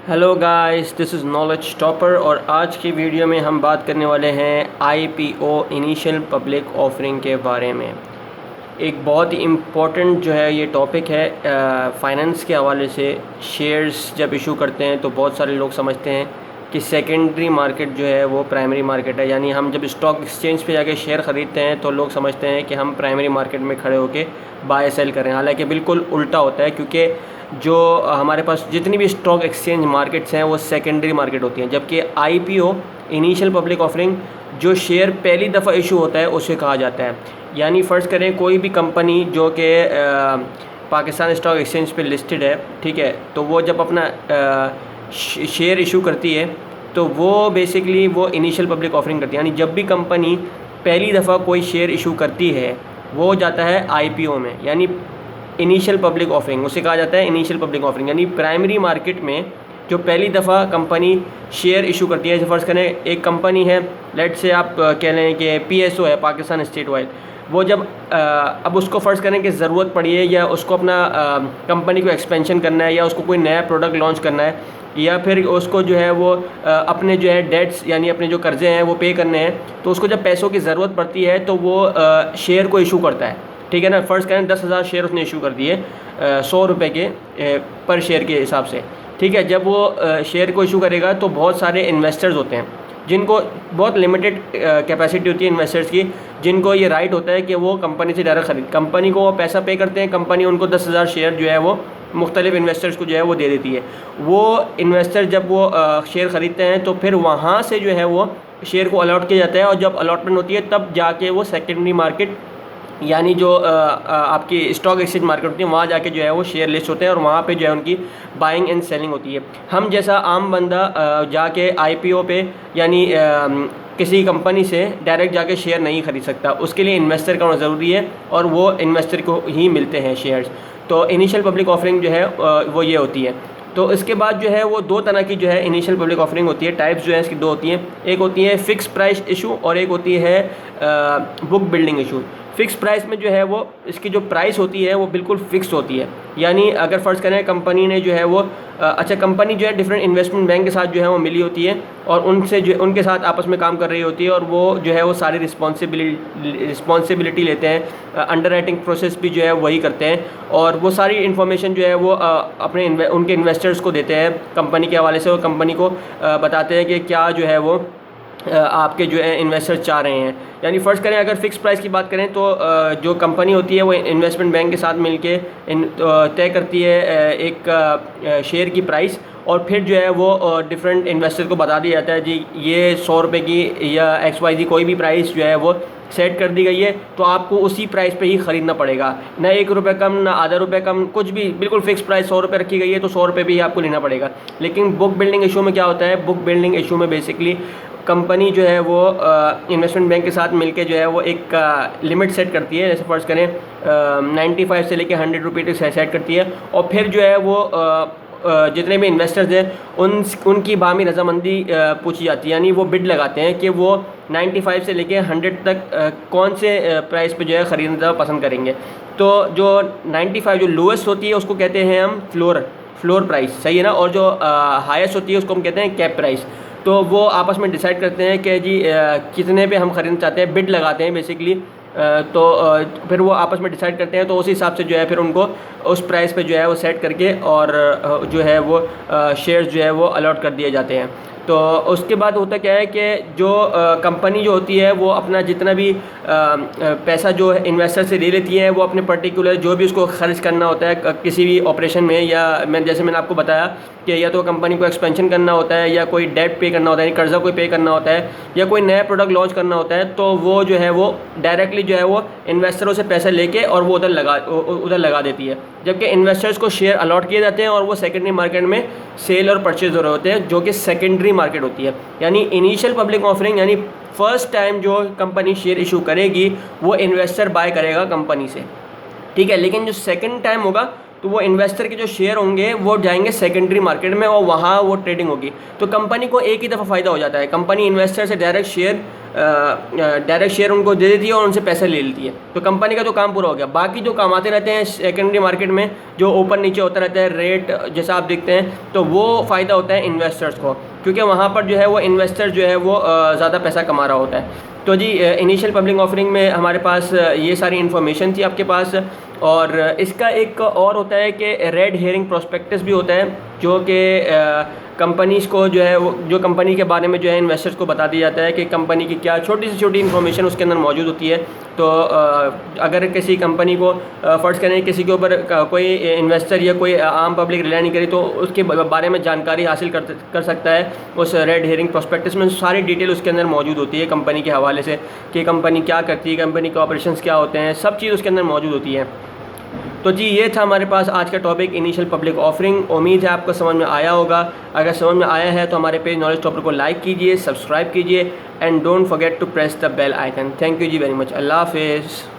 Hello guys, this is knowledge topper और आज की वीडियो में हम बात करने वाले हैं आईपीओ इनिशियल पब्लिक ऑफरिंग के बारे में। एक बहुत ही इम्पोर्टेंट जो है ये टॉपिक है फाइनेंस के हवाले से। शेयर्स जब इशू करते हैं तो बहुत सारे लोग समझते हैं कि सेकेंडरी मार्केट जो है वो प्राइमरी मार्केट है, यानी हम जब स्टॉक एक्सचेंज पे जाके शेयर ख़रीदते हैं तो लोग समझते हैं कि हम प्राइमरी मार्केट में खड़े होकर बाय सेल कर रहे हैं। हालांकि बिल्कुल उल्टा होता है, क्योंकि जो हमारे पास जितनी भी स्टॉक एक्सचेंज मार्केट्स हैं वो सेकेंडरी मार्केट होती हैं, जबकि आईपीओ इनिशियल पब्लिक ऑफरिंग जो शेयर पहली दफ़ा इशू होता है उसे कहा जाता है। यानी फ़र्ज़ करें कोई भी कंपनी जो कि पाकिस्तान स्टॉक एक्सचेंज पे लिस्टेड है, ठीक है, तो वो जब अपना शेयर इशू करती है तो वो बेसिकली वो इनिशियल पब्लिक ऑफरिंग करती है। यानी जब भी कंपनी पहली दफ़ा कोई शेयर इशू करती है वो जाता है आईपीओ में, यानी इनिशियल पब्लिक ऑफरिंग उसे कहा जाता है इनिशियल पब्लिक ऑफरिंग। यानी प्राइमरी मार्केट में जो पहली दफ़ा कंपनी शेयर इशू करती है, जैसे फ़र्ज़ करें एक कंपनी है, लेट से आप कह लें कि पीएसओ है, पाकिस्तान स्टेट ऑयल, वो जब अब उसको फ़र्ज़ करें कि ज़रूरत पड़ी है या उसको अपना कंपनी को एक्सपेंशन करना है या उसको कोई नया प्रोडक्ट लॉन्च करना है या फिर उसको जो है वो अपने जो है डेट्स यानी अपने जो कर्ज़े हैं वो पे करने हैं, तो उसको जब पैसों की ज़रूरत पड़ती है तो वो शेयर को इशू करता है। ठीक है ना, फ़र्ज़ करें 10,000 शेयर उसने इशू कर दिए 100 रुपये के पर शेयर के हिसाब से। ठीक है, जब वो शेयर को इशू करेगा तो बहुत सारे इन्वेस्टर्स होते हैं जिनको बहुत लिमिटेड कैपेसिटी होती है इन्वेस्टर्स की, जिनको ये राइट होता है कि वो कंपनी से डायरेक्ट खरीद, कंपनी को वो पैसा पे करते हैं, कंपनी उनको 10,000 शेयर जो है वो मुख्तलिफ इन्वेस्टर्स को जो है वो दे देती है। वो इन्वेस्टर जब वो शेयर ख़रीदते हैं तो फिर वहाँ से जो है वो शेयर को अलॉट किया जाता है, और जब अलॉटमेंट होती है तब जाके वो सेकेंडरी मार्केट यानी जो आपकी स्टॉक एक्सचेंज मार्केट होती है वहाँ जाके जो है वो शेयर लिस्ट होते हैं और वहाँ पे जो है उनकी बाइंग एंड सेलिंग होती है। हम जैसा आम बंदा जाके आईपीओ पे यानी किसी कंपनी से डायरेक्ट जाके शेयर नहीं ख़रीद सकता, उसके लिए इन्वेस्टर का होना ज़रूरी है और वो इन्वेस्टर को ही मिलते हैं शेयर्स। तो इनिशियल पब्लिक ऑफरिंग जो है वो ये होती है। तो इसके बाद जो है वो दो तरह की जो है इनिशियल पब्लिक ऑफरिंग होती है, टाइप्स जो है इसकी दो होती हैं। एक होती है फ़िक्स प्राइस इशू और एक होती है book building issue. Fix price में जो है वो इसकी जो प्राइस होती है वो बिल्कुल फ़िक्स होती है। यानी अगर फ़र्ज़ करें कंपनी ने जो है वो कंपनी जो है डिफरेंट इन्वेस्टमेंट बैंक के साथ जो है वो मिली होती है और उनसे जो उनके साथ आपस में काम कर रही होती है और वो जो है वो सारी रिस्पॉन्सिबिलिटी लेते हैं, अंडर राइटिंग प्रोसेस भी जो है वही करते हैं और वो सारी इन्फॉर्मेशन जो है वो अपने उनके इन्वेस्टर्स को देते हैं कंपनी के हवाले से, और कंपनी को बताते हैं कि क्या जो है वो आपके जो है इन्वेस्टर चाह रहे हैं। यानी फ़र्ज़ करें अगर फ़िक्स प्राइस की बात करें तो जो कंपनी होती है वो इन्वेस्टमेंट बैंक के साथ मिलके तय करती है एक शेयर की प्राइस, और फिर जो है वो डिफरेंट इन्वेस्टर को बता दिया जाता है जी ये 100 रुपये की या XYZ कोई भी प्राइस जो है वो सेट कर दी गई है, तो आपको उसी प्राइस पे ही ख़रीदना पड़ेगा, ना 1 रुपये कम ना आधा रुपये कम, कुछ भी, बिल्कुल फ़िक्स प्राइस 100 रुपये रखी गई है तो 100 रुपये भी ही आपको लेना पड़ेगा। लेकिन बुक बिल्डिंग इशू में क्या होता है, बुक बिल्डिंग इशू में बेसिकली कंपनी जो है वो इन्वेस्टमेंट बैंक के साथ मिलके जो है वो एक लिमिट सेट करती है, जैसे फ़र्ज़ करें 95 से लेके 100 रुपये तक सेट करती है, और फिर जो है वो जितने भी इन्वेस्टर्स हैं उनकी बामी रजामंदी पूछी जाती है। यानी वो बिड लगाते हैं कि वो 95 से लेके 100 तक कौन से प्राइस पे जो है ख़रीदना पसंद करेंगे। तो जो 95 जो लोएस्ट होती है उसको कहते हैं हम फ्लोर प्राइस, सही है ना, और जो हाईएस्ट होती है उसको हम कहते हैं कैप प्राइस। तो वो आपस में डिसाइड करते हैं कि जी कितने पे हम ख़रीदना चाहते हैं, बिड लगाते हैं बेसिकली। तो फिर वो आपस में डिसाइड करते हैं, तो उस हिसाब से जो है फिर उनको उस प्राइस पे जो है वो सेट करके और जो है वो शेयर्स जो है वो अलॉट कर दिए जाते हैं। तो उसके बाद होता क्या है कि जो कंपनी जो होती है वो अपना जितना भी पैसा जो इन्वेस्टर से ले लेती है वो अपने पर्टिकुलर जो भी उसको खर्च करना होता है किसी भी ऑपरेशन में, या जैसे मैंने आपको बताया कि या तो कंपनी को एक्सपेंशन करना होता है या कोई डेट पे करना होता है, कर्ज़ा कोई पे करना होता है या कोई नया प्रोडक्ट लॉन्च करना होता है, तो वो जो है वो डायरेक्टली जो है वो इन्वेस्टरों से पैसे लेके और वो उधर लगा देती है, जबकि इन्वेस्टर्स को शेयर अलॉट किए जाते हैं और वो सेकेंडरी मार्केट में सेल और परचेज हो रहे होते हैं, जो कि सेकेंडरी मार्केट होती है। यानी इनिशियल पब्लिक ऑफरिंग यानी फ़र्स्ट टाइम जो कंपनी शेयर इशू करेगी वो इन्वेस्टर बाय करेगा कंपनी से, ठीक है। लेकिन जो सेकंड टाइम होगा तो वो इन्वेस्टर के जो शेयर होंगे वो जाएंगे सेकेंडरी मार्केट में और वहाँ वो ट्रेडिंग होगी। तो कंपनी को एक ही दफ़ा फ़ायदा हो जाता है, कंपनी इन्वेस्टर से डायरेक्ट शेयर उनको दे देती है और उनसे पैसे ले लेती है। तो कंपनी का तो काम पूरा हो गया। बाकी जो काम आते रहते हैं सेकेंडरी मार्केट में, जो ऊपर नीचे होता रहता है रेट जैसा आप देखते हैं, तो वो फ़ायदा होता है इन्वेस्टर्स को, क्योंकि वहाँ पर जो है वो इन्वेस्टर जो है वो ज़्यादा पैसा कमा रहा होता है। तो जी इनिशियल पब्लिक ऑफरिंग में हमारे पास ये सारी इन्फॉर्मेशन थी आपके पास। और इसका एक और होता है कि रेड हेयरिंग प्रोस्पेक्टस भी होता है, जो कि कंपनीज़ को जो है वो जो कंपनी के बारे में जो है इन्वेस्टर्स को बता दिया जाता है कि कंपनी की क्या छोटी से छोटी इन्फॉर्मेशन उसके अंदर मौजूद होती है। तो अगर किसी कंपनी को फ़र्ज़ करें किसी के ऊपर कोई इन्वेस्टर या कोई आम पब्लिक रिलाई नहीं करी, तो उसके बारे में जानकारी हासिल कर सकता है। उस रेड हेयरिंग प्रोस्पेक्टस में सारी डिटेल उसके अंदर मौजूद होती है कंपनी के हवाले से, कि कंपनी क्या करती है, कंपनी के ऑपरेशंस क्या होते हैं, सब चीज़ उसके अंदर मौजूद होती है। तो जी ये था हमारे पास आज का टॉपिक इनिशियल पब्लिक ऑफरिंग। उम्मीद है आपको समझ में आया होगा। अगर समझ में आया है तो हमारे पेज नॉलेज टॉपर को लाइक कीजिए, सब्सक्राइब कीजिए and don't forget to press the bell icon. Thank you जी वेरी मच। अल्लाह हाफिज़।